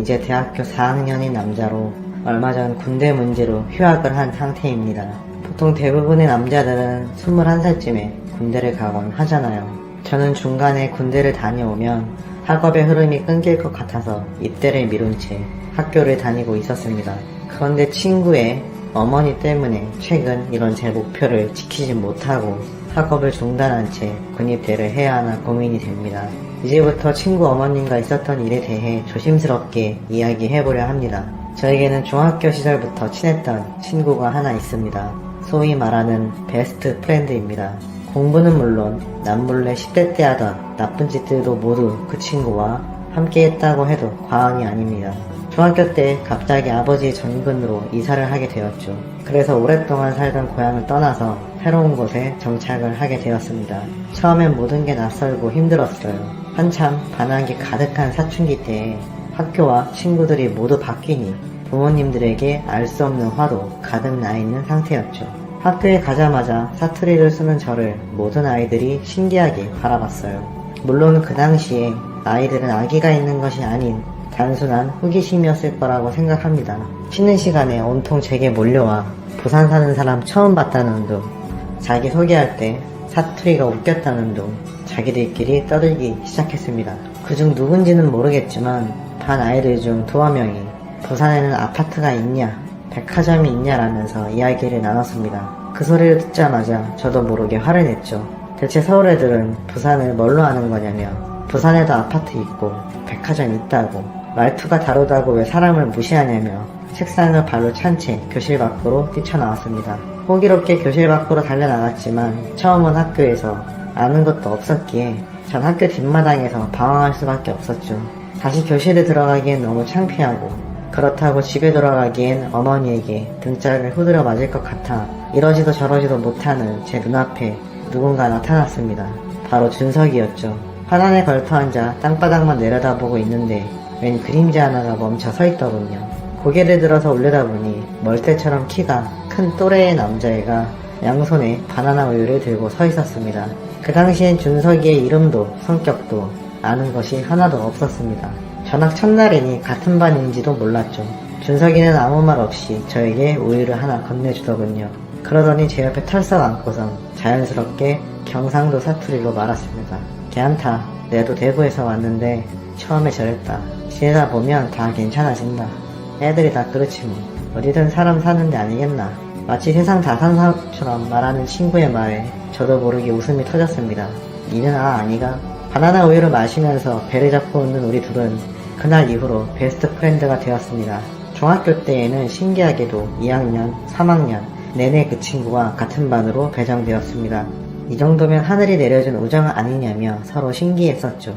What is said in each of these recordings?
이제 대학교 4학년인 남자로 얼마 전 군대 문제로 휴학을 한 상태입니다. 보통 대부분의 남자들은 21살쯤에 군대를 가곤 하잖아요. 저는 중간에 군대를 다녀오면 학업의 흐름이 끊길 것 같아서 입대를 미룬 채 학교를 다니고 있었습니다. 그런데 친구의 어머니 때문에 최근 이런 제 목표를 지키지 못하고 학업을 중단한 채 군입대를 해야 하나 고민이 됩니다. 이제부터 친구 어머님과 있었던 일에 대해 조심스럽게 이야기해보려 합니다. 저에게는 중학교 시절부터 친했던 친구가 하나 있습니다. 소위 말하는 베스트 프렌드입니다. 공부는 물론 남몰래 10대 때 하던 나쁜 짓들도 모두 그 친구와 함께 했다고 해도 과언이 아닙니다. 중학교 때 갑자기 아버지의 전근으로 이사를 하게 되었죠. 그래서 오랫동안 살던 고향을 떠나서 새로운 곳에 정착을 하게 되었습니다. 처음엔 모든 게 낯설고 힘들었어요. 한참 반항이 가득한 사춘기 때에 학교와 친구들이 모두 바뀌니 부모님들에게 알 수 없는 화도 가득 나 있는 상태였죠. 학교에 가자마자 사투리를 쓰는 저를 모든 아이들이 신기하게 바라봤어요. 물론 그 당시에 아이들은 아기가 있는 것이 아닌 단순한 호기심이었을 거라고 생각합니다. 쉬는 시간에 온통 제게 몰려와 부산 사는 사람 처음 봤다는 둥, 자기 소개할 때 사투리가 웃겼다는 둥, 자기들끼리 떠들기 시작했습니다. 그중 누군지는 모르겠지만 반 아이들 중 두어 명이 부산에는 아파트가 있냐, 백화점이 있냐라면서 이야기를 나눴습니다. 그 소리를 듣자마자 저도 모르게 화를 냈죠. 대체 서울 애들은 부산을 뭘로 아는 거냐며 부산에도 아파트 있고 백화점 있다고 말투가 다르다고 왜 사람을 무시하냐며 책상을 발로 찬 채 교실 밖으로 뛰쳐나왔습니다. 호기롭게 교실 밖으로 달려나갔지만 처음 온 학교에서 아는 것도 없었기에 전 학교 뒷마당에서 방황할 수밖에 없었죠. 다시 교실에 들어가기엔 너무 창피하고 그렇다고 집에 돌아가기엔 어머니에게 등짝을 후드려 맞을 것 같아 이러지도 저러지도 못하는 제 눈앞에 누군가 나타났습니다. 바로 준석이었죠. 화단에 걸터앉아 땅바닥만 내려다보고 있는데 웬 그림자 하나가 멈춰 서 있더군요. 고개를 들어서 올려다보니 멀대처럼 키가 큰 또래의 남자애가 양손에 바나나 우유를 들고 서 있었습니다. 그 당시엔 준석이의 이름도 성격도 아는 것이 하나도 없었습니다. 전학 첫날이니 같은 반인지도 몰랐죠. 준석이는 아무 말 없이 저에게 우유를 하나 건네주더군요. 그러더니 제 옆에 털썩 앉고선 자연스럽게 경상도 사투리로 말았습니다. 걔한타, 내도 대구에서 왔는데 처음에 저랬다. 지내다 보면 다 괜찮아진다. 애들이 다 그렇지 뭐. 어디든 사람 사는데 아니겠나. 마치 세상 다 산 사람처럼 말하는 친구의 말에 저도 모르게 웃음이 터졌습니다. 니는 아니가? 바나나 우유를 마시면서 배를 잡고 웃는 우리 둘은 그날 이후로 베스트 프렌드가 되었습니다. 중학교 때에는 신기하게도 2학년, 3학년 내내 그 친구와 같은 반으로 배정되었습니다. 이 정도면 하늘이 내려준 우정 아니냐며 서로 신기했었죠.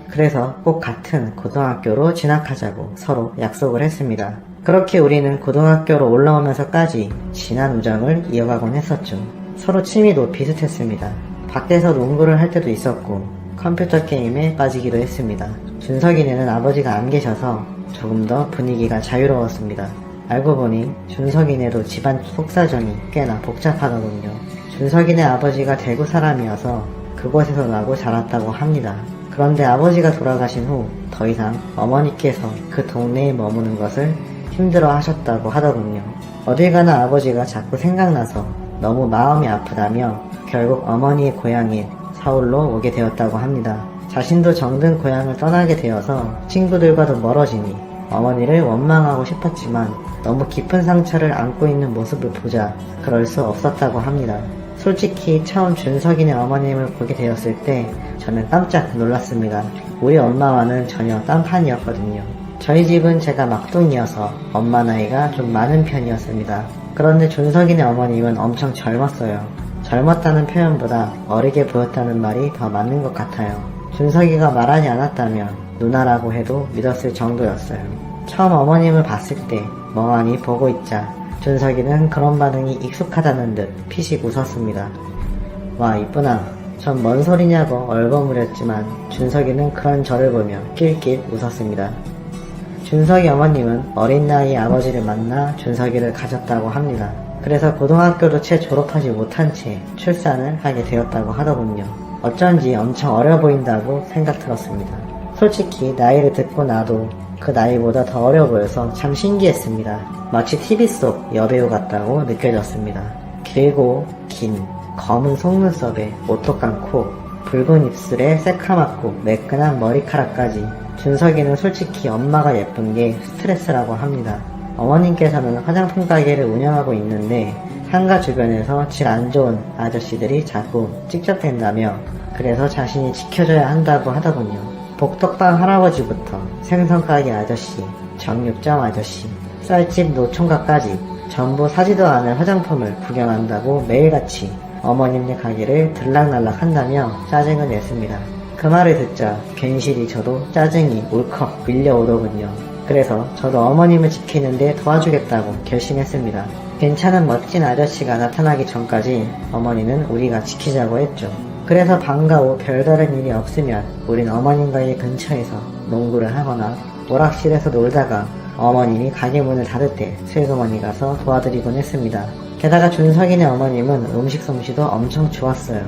그래서 꼭 같은 고등학교로 진학하자고 서로 약속을 했습니다. 그렇게 우리는 고등학교로 올라오면서까지 진한 우정을 이어가곤 했었죠. 서로 취미도 비슷했습니다. 밖에서 농구를 할 때도 있었고 컴퓨터 게임에 빠지기도 했습니다. 준석이네는 아버지가 안 계셔서 조금 더 분위기가 자유로웠습니다. 알고 보니 준석이네도 집안 속사정이 꽤나 복잡하더군요. 준석이네 아버지가 대구 사람이어서 그곳에서 나고 자랐다고 합니다. 그런데 아버지가 돌아가신 후 더 이상 어머니께서 그 동네에 머무는 것을 힘들어 하셨다고 하더군요. 어딜 가나 아버지가 자꾸 생각나서 너무 마음이 아프다며 결국 어머니의 고향인 서울로 오게 되었다고 합니다. 자신도 정든 고향을 떠나게 되어서 친구들과도 멀어지니 어머니를 원망하고 싶었지만 너무 깊은 상처를 안고 있는 모습을 보자 그럴 수 없었다고 합니다. 솔직히 처음 준석이네 어머님을 보게 되었을 때 저는 깜짝 놀랐습니다. 우리 엄마와는 전혀 딴판이었거든요. 저희 집은 제가 막둥이여서 엄마 나이가 좀 많은 편이었습니다. 그런데 준석이네 어머님은 엄청 젊었어요. 젊었다는 표현보다 어리게 보였다는 말이 더 맞는 것 같아요. 준석이가 말하지 않았다면 누나라고 해도 믿었을 정도였어요. 처음 어머님을 봤을 때 멍하니 보고 있자 준석이는 그런 반응이 익숙하다는 듯 피식 웃었습니다. 와 이쁘나. 전 뭔 소리냐고 얼버무렸지만 준석이는 그런 저를 보며 낄낄 웃었습니다. 준석이 어머님은 어린 나이에 아버지를 만나 준석이를 가졌다고 합니다. 그래서 고등학교도 채 졸업하지 못한 채 출산을 하게 되었다고 하더군요. 어쩐지 엄청 어려 보인다고 생각 들었습니다. 솔직히 나이를 듣고 나도 그 나이보다 더 어려 보여서 참 신기했습니다. 마치 TV 속 여배우 같다고 느껴졌습니다. 길고 긴 검은 속눈썹에 오똑한 코, 붉은 입술에 새카맣고 매끈한 머리카락까지. 준석이는 솔직히 엄마가 예쁜 게 스트레스라고 합니다. 어머님께서는 화장품 가게를 운영하고 있는데 상가 주변에서 질 안 좋은 아저씨들이 자꾸 찍적댄다며 그래서 자신이 지켜줘야 한다고 하더군요. 복덕방 할아버지부터 생선가게 아저씨, 정육점 아저씨, 쌀집 노총각까지 전부 사지도 않을 화장품을 구경한다고 매일같이 어머님네 가게를 들락날락 한다며 짜증을 냈습니다. 그 말을 듣자 괜시리 저도 짜증이 울컥 밀려오더군요. 그래서 저도 어머님을 지키는데 도와주겠다고 결심했습니다. 괜찮은 멋진 아저씨가 나타나기 전까지 어머니는 우리가 지키자고 했죠. 그래서 방과 후 별다른 일이 없으면 우린 어머님과의 근처에서 농구를 하거나 오락실에서 놀다가 어머님이 가게 문을 닫을 때 슬그머니 가서 도와드리곤 했습니다. 게다가 준석이네 어머님은 음식 솜씨도 엄청 좋았어요.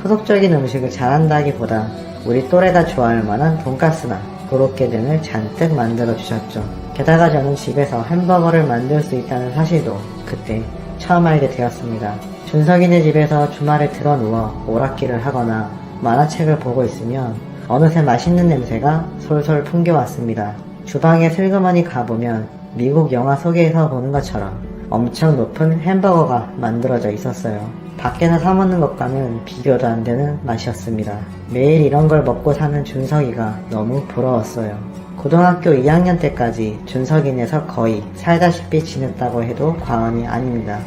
소속적인 음식을 잘한다기보다 우리 또래가 좋아할 만한 돈가스나 고로케 등을 잔뜩 만들어 주셨죠. 게다가 저는 집에서 햄버거를 만들 수 있다는 사실도 그때 처음 알게 되었습니다. 준석이네 집에서 주말에 드러누워 오락기를 하거나 만화책을 보고 있으면 어느새 맛있는 냄새가 솔솔 풍겨왔습니다. 주방에 슬그머니 가보면 미국 영화 속에서 보는 것처럼 엄청 높은 햄버거가 만들어져 있었어요. 밖에서 사먹는 것과는 비교도 안 되는 맛이었습니다. 매일 이런 걸 먹고 사는 준석이가 너무 부러웠어요. 고등학교 2학년 때까지 준석이네에서 거의 살다시피 지냈다고 해도 과언이 아닙니다.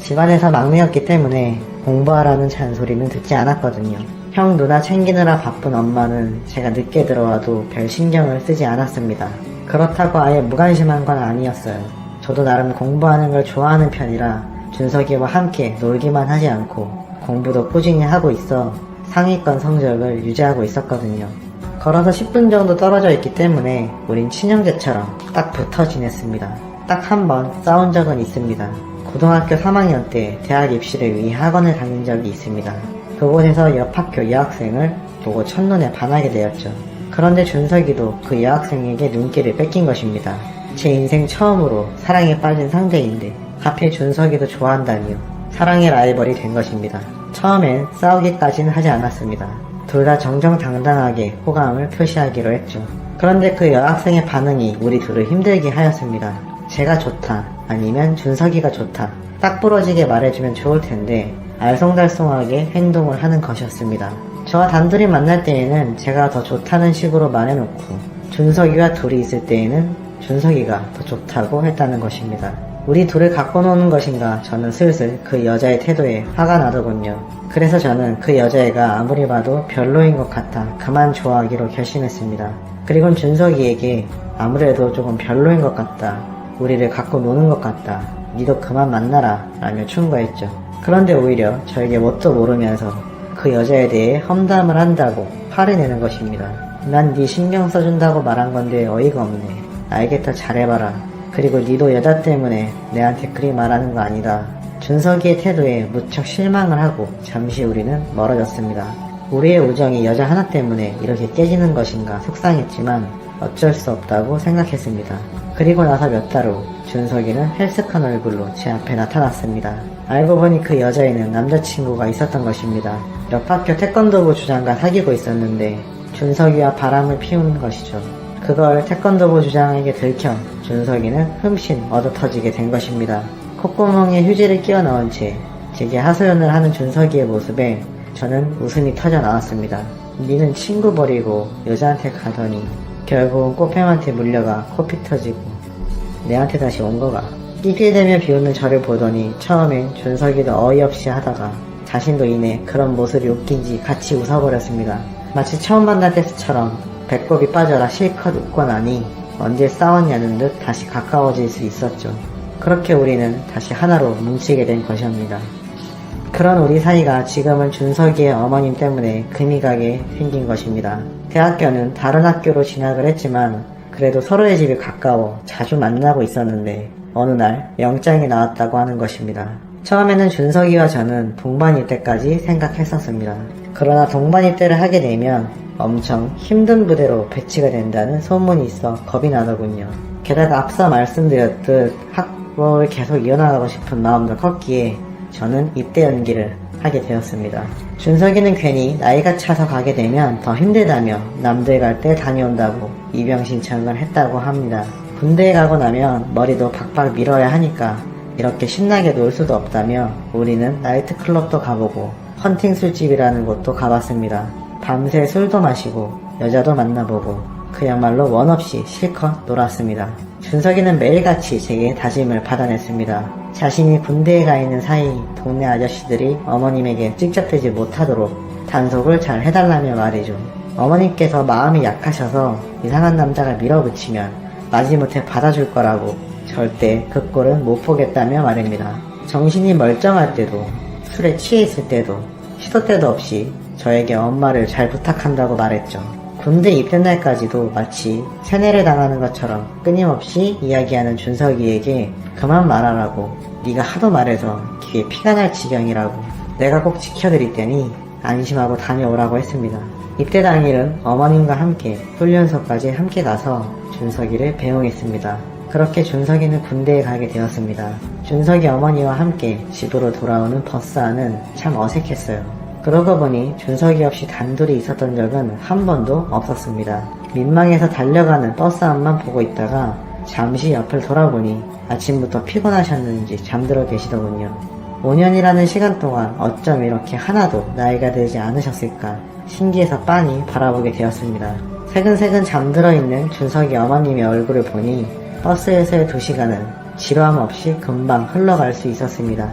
집안에서 막내였기 때문에 공부하라는 잔소리는 듣지 않았거든요. 형 누나 챙기느라 바쁜 엄마는 제가 늦게 들어와도 별 신경을 쓰지 않았습니다. 그렇다고 아예 무관심한 건 아니었어요. 저도 나름 공부하는 걸 좋아하는 편이라 준석이와 함께 놀기만 하지 않고 공부도 꾸준히 하고 있어 상위권 성적을 유지하고 있었거든요. 걸어서 10분 정도 떨어져 있기 때문에 우린 친형제처럼 딱 붙어 지냈습니다. 딱 한 번 싸운 적은 있습니다. 고등학교 3학년 때 대학 입시를 위해 학원을 다닌 적이 있습니다. 그곳에서 옆 학교 여학생을 보고 첫눈에 반하게 되었죠. 그런데 준석이도 그 여학생에게 눈길을 뺏긴 것입니다. 제 인생 처음으로 사랑에 빠진 상대인데 하필 준석이도 좋아한다며 사랑의 라이벌이 된 것입니다. 처음엔 싸우기까지는 하지 않았습니다. 둘 다 정정당당하게 호감을 표시하기로 했죠. 그런데 그 여학생의 반응이 우리 둘을 힘들게 하였습니다. 제가 좋다 아니면 준석이가 좋다 딱 부러지게 말해주면 좋을 텐데 알쏭달쏭하게 행동을 하는 것이었습니다. 저와 단둘이 만날 때에는 제가 더 좋다는 식으로 말해놓고 준석이와 둘이 있을 때에는 준석이가 더 좋다고 했다는 것입니다. 우리 둘을 갖고 노는 것인가 저는 슬슬 그 여자의 태도에 화가 나더군요. 그래서 저는 그 여자애가 아무리 봐도 별로인 것 같아 그만 좋아하기로 결심했습니다. 그리고 준석이에게 아무래도 조금 별로인 것 같다. 우리를 갖고 노는 것 같다. 니도 그만 만나라 라며 충고했죠. 그런데 오히려 저에게 뭣도 모르면서 그 여자에 대해 험담을 한다고 화를 내는 것입니다. 난 네 신경 써준다고 말한 건데 어이가 없네. 알겠다 잘해봐라. 그리고 니도 여자 때문에 내한테 그리 말하는 거 아니다. 준석이의 태도에 무척 실망을 하고 잠시 우리는 멀어졌습니다. 우리의 우정이 여자 하나 때문에 이렇게 깨지는 것인가 속상했지만 어쩔 수 없다고 생각했습니다. 그리고 나서 몇 달 후 준석이는 헬스한 얼굴로 제 앞에 나타났습니다. 알고 보니 그 여자애는 남자친구가 있었던 것입니다. 옆 학교 태권도부 주장과 사귀고 있었는데 준석이와 바람을 피우는 것이죠. 그걸 태권도부 주장에게 들켜 준석이는 흠씬 얻어터지게 된 것입니다. 콧구멍에 휴지를 끼워 넣은 채 제게 하소연을 하는 준석이의 모습에 저는 웃음이 터져 나왔습니다. 니는 친구 버리고 여자한테 가더니 결국은 꽃뱀한테 물려가 코피 터지고 내한테 다시 온 거가. 삐삐대며 비웃는 저를 보더니 처음엔 준석이도 어이없이 하다가 자신도 이내 그런 모습이 웃긴지 같이 웃어버렸습니다. 마치 처음 만날 때처럼 배꼽이 빠져라 실컷 웃고 나니 언제 싸웠냐는 듯 다시 가까워질 수 있었죠. 그렇게 우리는 다시 하나로 뭉치게 된 것입니다. 그런 우리 사이가 지금은 준석이의 어머님 때문에 금이 가게 생긴 것입니다. 대학교는 다른 학교로 진학을 했지만 그래도 서로의 집이 가까워 자주 만나고 있었는데 어느 날 영장이 나왔다고 하는 것입니다. 처음에는 준석이와 저는 동반 입대까지 생각했었습니다. 그러나 동반 입대를 하게 되면 엄청 힘든 부대로 배치가 된다는 소문이 있어 겁이 나더군요. 게다가 앞서 말씀드렸듯 학업을 계속 이어나가고 싶은 마음도 컸기에 저는 입대 연기를 하게 되었습니다. 준석이는 괜히 나이가 차서 가게 되면 더 힘들다며 남들 갈 때 다녀온다고 입영 신청을 했다고 합니다. 군대에 가고 나면 머리도 박박 밀어야 하니까 이렇게 신나게 놀 수도 없다며 우리는 나이트클럽도 가보고 헌팅 술집이라는 곳도 가봤습니다. 밤새 술도 마시고 여자도 만나보고 그야말로 원 없이 실컷 놀았습니다. 준석이는 매일같이 제게 다짐을 받아냈습니다. 자신이 군대에 가 있는 사이 동네 아저씨들이 어머님에게 찍잡되지 못하도록 단속을 잘 해달라며 말이죠. 어머님께서 마음이 약하셔서 이상한 남자가 밀어붙이면 마지못해 받아줄 거라고 절대 그 꼴은 못 보겠다며 말입니다. 정신이 멀쩡할 때도 술에 취해 있을 때도 시도 때도 없이 저에게 엄마를 잘 부탁한다고 말했죠. 군대 입대 날까지도 마치 세뇌를 당하는 것처럼 끊임없이 이야기하는 준석이에게 그만 말하라고, 네가 하도 말해서 귀에 피가 날 지경이라고, 내가 꼭 지켜드릴 테니 안심하고 다녀오라고 했습니다. 입대 당일은 어머님과 함께 훈련소까지 함께 가서 준석이를 배웅했습니다. 그렇게 준석이는 군대에 가게 되었습니다. 준석이 어머니와 함께 집으로 돌아오는 버스 안은 참 어색했어요. 그러고 보니 준석이 없이 단둘이 있었던 적은 한 번도 없었습니다. 민망해서 달려가는 버스 안만 보고 있다가 잠시 옆을 돌아보니 아침부터 피곤하셨는지 잠들어 계시더군요. 5년이라는 시간 동안 어쩜 이렇게 하나도 나이가 들지 않으셨을까 신기해서 빤히 바라보게 되었습니다. 새근새근 잠들어 있는 준석이 어머님의 얼굴을 보니 버스에서의 2시간은 지루함 없이 금방 흘러갈 수 있었습니다.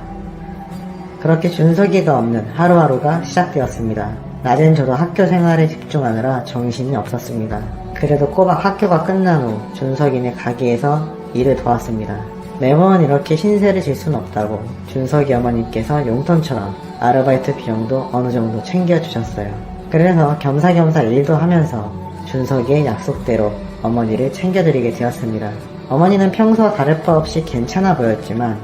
그렇게 준석이가 없는 하루하루가 시작되었습니다. 낮엔 저도 학교 생활에 집중하느라 정신이 없었습니다. 그래도 꼬박 학교가 끝난 후 준석이네 가게에서 일을 도왔습니다. 매번 이렇게 신세를 질 순 없다고 준석이 어머니께서 용돈처럼 아르바이트 비용도 어느 정도 챙겨주셨어요. 그래서 겸사겸사 일도 하면서 준석이의 약속대로 어머니를 챙겨드리게 되었습니다. 어머니는 평소와 다를 바 없이 괜찮아 보였지만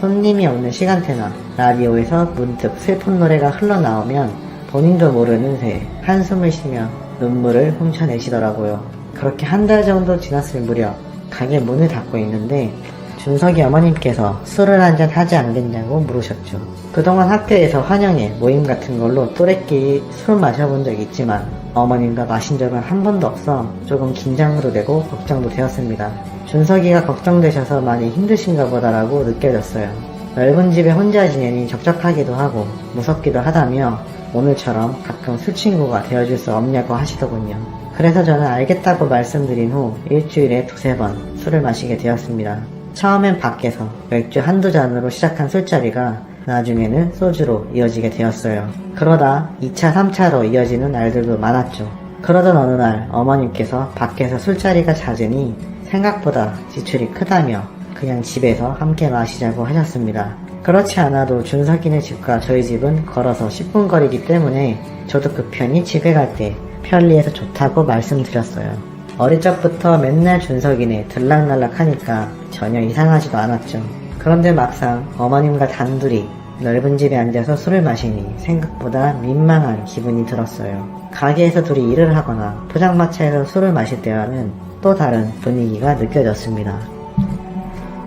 손님이 없는 시간대나 라디오에서 문득 슬픈 노래가 흘러나오면 본인도 모르는 새 한숨을 쉬며 눈물을 훔쳐내시더라고요. 그렇게 한 달 정도 지났을 무렵 가게 문을 닫고 있는데 준석이 어머님께서 술을 한잔 하지 않겠냐고 물으셨죠. 그동안 학교에서 환영회 모임 같은 걸로 또래끼리 술 마셔본 적이 있지만 어머님과 마신 적은 한 번도 없어 조금 긴장도 되고 걱정도 되었습니다. 준석이가 걱정되셔서 많이 힘드신가 보다라고 느껴졌어요. 넓은 집에 혼자 지내니 적적하기도 하고 무섭기도 하다며 오늘처럼 가끔 술친구가 되어줄 수 없냐고 하시더군요. 그래서 저는 알겠다고 말씀드린 후 일주일에 2-3번 술을 마시게 되었습니다. 처음엔 밖에서 맥주 한두 잔으로 시작한 술자리가 나중에는 소주로 이어지게 되었어요. 그러다 2차, 3차로 이어지는 날들도 많았죠. 그러던 어느 날 어머님께서 밖에서 술자리가 잦으니 생각보다 지출이 크다며 그냥 집에서 함께 마시자고 하셨습니다. 그렇지 않아도 준석이네 집과 저희 집은 걸어서 10분 거리이기 때문에 저도 그 편히 집에 갈 때 편리해서 좋다고 말씀드렸어요. 어릴 적부터 맨날 준석이네 들락날락 하니까 전혀 이상하지도 않았죠. 그런데 막상 어머님과 단둘이 넓은 집에 앉아서 술을 마시니 생각보다 민망한 기분이 들었어요. 가게에서 둘이 일을 하거나 포장마차에서 술을 마실 때와는 또 다른 분위기가 느껴졌습니다.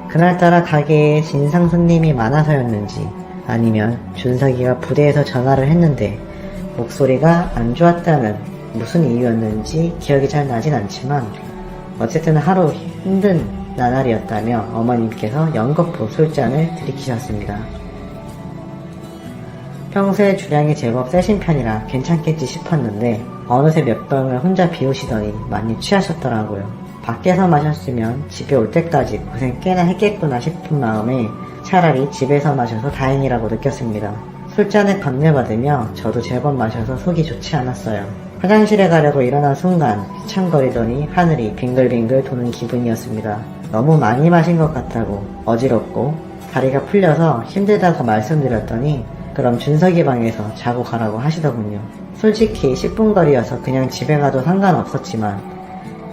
그날따라 가게에 진상 손님이 많아서였는지 아니면 준석이가 부대에서 전화를 했는데 목소리가 안 좋았다는 무슨 이유였는지 기억이 잘 나진 않지만 어쨌든 하루 힘든 나날이었다며 어머님께서 연거푸 술잔을 들이키셨습니다. 평소에 주량이 제법 세신 편이라 괜찮겠지 싶었는데 어느새 몇 병을 혼자 비우시더니 많이 취하셨더라고요. 밖에서 마셨으면 집에 올 때까지 고생 꽤나 했겠구나 싶은 마음에 차라리 집에서 마셔서 다행이라고 느꼈습니다. 술잔에 감내받으며 저도 제법 마셔서 속이 좋지 않았어요. 화장실에 가려고 일어난 순간 휘청거리더니 하늘이 빙글빙글 도는 기분이었습니다. 너무 많이 마신 것 같다고 어지럽고 다리가 풀려서 힘들다고 말씀드렸더니 그럼 준석이 방에서 자고 가라고 하시더군요. 솔직히 10분 거리여서 그냥 집에 가도 상관없었지만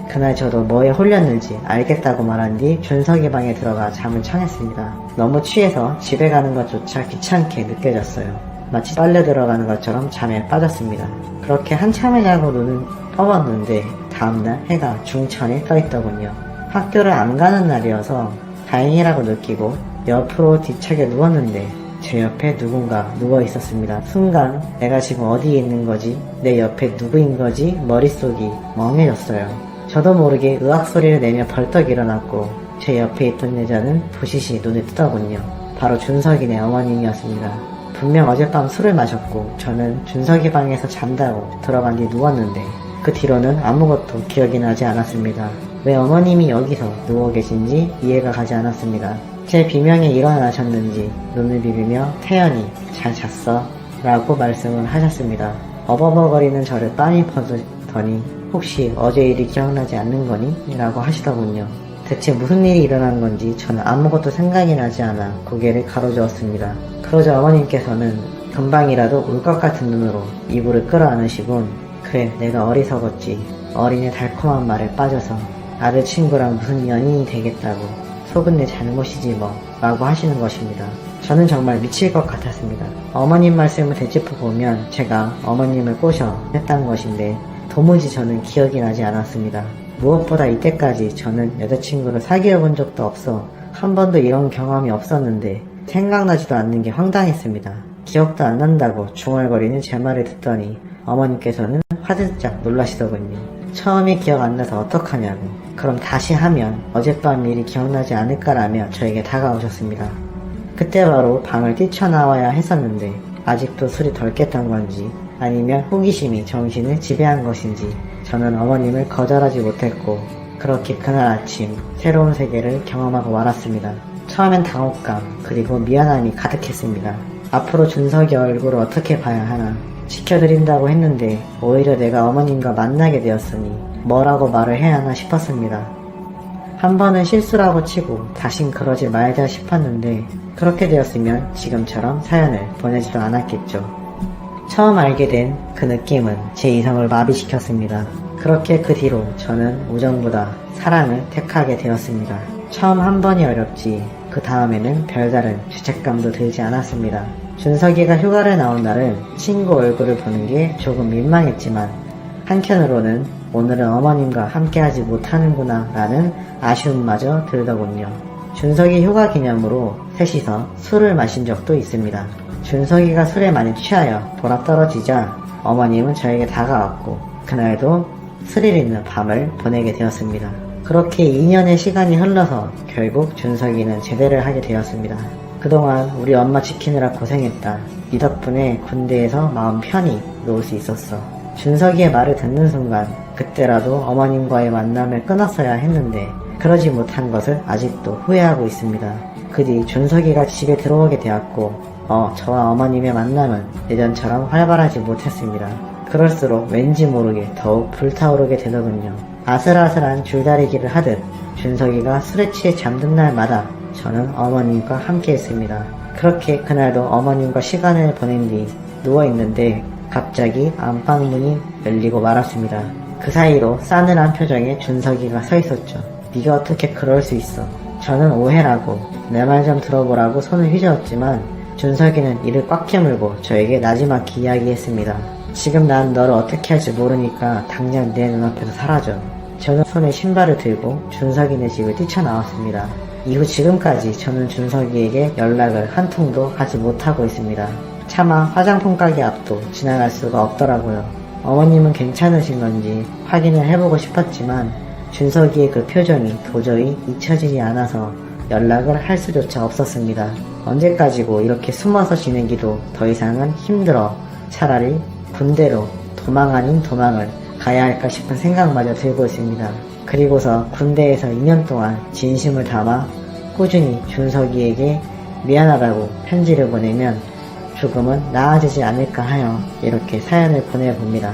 그날 저도 뭐에 홀렸는지 알겠다고 말한 뒤 준석이 방에 들어가 잠을 청했습니다. 너무 취해서 집에 가는 것조차 귀찮게 느껴졌어요. 마치 빨래 들어가는 것처럼 잠에 빠졌습니다. 그렇게 한참을 자고 눈을 떠봤는데 다음날 해가 중천에 떠있더군요. 학교를 안 가는 날이어서 다행이라고 느끼고 옆으로 뒤척여 누웠는데 제 옆에 누군가 누워 있었습니다. 순간 내가 지금 어디에 있는 거지? 내 옆에 누구인 거지? 머릿속이 멍해졌어요. 저도 모르게 으악 소리를 내며 벌떡 일어났고 제 옆에 있던 여자는 부시시 눈에 뜨더군요. 바로 준석이네 어머님이었습니다. 분명 어젯밤 술을 마셨고 저는 준석이 방에서 잔다고 들어간 뒤 누웠는데 그 뒤로는 아무것도 기억이 나지 않았습니다. 왜 어머님이 여기서 누워 계신지 이해가 가지 않았습니다. 제 비명에 일어나셨는지 눈을 비비며 태연이 잘 잤어? 라고 말씀을 하셨습니다. 어버버거리는 저를 빤히 퍼더니 혹시 어제 일이 기억나지 않는 거니? 라고 하시더군요. 대체 무슨 일이 일어난 건지 저는 아무것도 생각이 나지 않아 고개를 가로저었습니다. 그러자 어머님께서는 금방이라도 울 것 같은 눈으로 이불을 끌어안으시곤 그래 내가 어리석었지. 어린의 달콤한 말에 빠져서 아들 친구랑 무슨 연인이 되겠다고 속은 내 잘못이지 뭐 라고 하시는 것입니다. 저는 정말 미칠 것 같았습니다. 어머님 말씀을 되짚어보면 제가 어머님을 꼬셔 했던 것인데 도무지 저는 기억이 나지 않았습니다. 무엇보다 이때까지 저는 여자친구를 사귀어 본 적도 없어 한 번도 이런 경험이 없었는데 생각나지도 않는 게 황당했습니다. 기억도 안 난다고 중얼거리는 제 말을 듣더니 어머님께서는 화들짝 놀라시더군요. 처음에 기억 안 나서 어떡하냐고. 그럼 다시 하면 어젯밤 일이 기억나지 않을까라며 저에게 다가오셨습니다. 그때 바로 방을 뛰쳐나와야 했었는데 아직도 술이 덜 깼던 건지 아니면 호기심이 정신을 지배한 것인지 저는 어머님을 거절하지 못했고 그렇게 그날 아침 새로운 세계를 경험하고 말았습니다. 처음엔 당혹감 그리고 미안함이 가득했습니다. 앞으로 준석이 얼굴을 어떻게 봐야 하나 지켜드린다고 했는데 오히려 내가 어머님과 만나게 되었으니 뭐라고 말을 해야 하나 싶었습니다. 한 번은 실수라고 치고 다신 그러지 말자 싶었는데 그렇게 되었으면 지금처럼 사연을 보내지도 않았겠죠. 처음 알게 된 그 느낌은 제 이성을 마비시켰습니다. 그렇게 그 뒤로 저는 우정보다 사랑을 택하게 되었습니다. 처음 한 번이 어렵지 그 다음에는 별다른 죄책감도 들지 않았습니다. 준석이가 휴가를 나온 날은 친구 얼굴을 보는 게 조금 민망했지만 한켠으로는 오늘은 어머님과 함께하지 못하는구나 라는 아쉬움마저 들더군요. 준석이 휴가 기념으로 셋이서 술을 마신 적도 있습니다. 준석이가 술에 많이 취하여 돌아 떨어지자 어머님은 저에게 다가왔고 그날도 스릴 있는 밤을 보내게 되었습니다. 그렇게 2년의 시간이 흘러서 결국 준석이는 제대를 하게 되었습니다. 그동안 우리 엄마 지키느라 고생했다. 네 덕분에 군대에서 마음 편히 놓을 수 있었어. 준석이의 말을 듣는 순간 그때라도 어머님과의 만남을 끊었어야 했는데 그러지 못한 것을 아직도 후회하고 있습니다. 그 뒤 준석이가 집에 들어오게 되었고 저와 어머님의 만남은 예전처럼 활발하지 못했습니다. 그럴수록 왠지 모르게 더욱 불타오르게 되더군요. 아슬아슬한 줄다리기를 하듯 준석이가 술에 취해 잠든 날마다 저는 어머님과 함께 했습니다. 그렇게 그날도 어머님과 시간을 보낸 뒤 누워있는데 갑자기 안방문이 열리고 말았습니다. 그 사이로 싸늘한 표정의 준석이가 서 있었죠. 네가 어떻게 그럴 수 있어. 저는 오해라고 내 말 좀 들어보라고 손을 휘저었지만 준석이는 이를 꽉 깨물고 저에게 나지막히 이야기했습니다. 지금 난 너를 어떻게 할지 모르니까 당장 내 눈앞에서 사라져. 저는 손에 신발을 들고 준석이네 집을 뛰쳐나왔습니다. 이후 지금까지 저는 준석이에게 연락을 한 통도 하지 못하고 있습니다. 차마 화장품 가게 앞도 지나갈 수가 없더라고요. 어머님은 괜찮으신 건지 확인을 해보고 싶었지만 준석이의 그 표정이 도저히 잊혀지지 않아서 연락을 할 수조차 없었습니다. 언제까지고 이렇게 숨어서 지내기도 더 이상은 힘들어 차라리 군대로 도망 아닌 도망을 가야 할까 싶은 생각마저 들고 있습니다. 그리고서 군대에서 2년 동안 진심을 담아 꾸준히 준석이에게 미안하다고 편지를 보내면 조금은 나아지지 않을까 하여 이렇게 사연을 보내봅니다.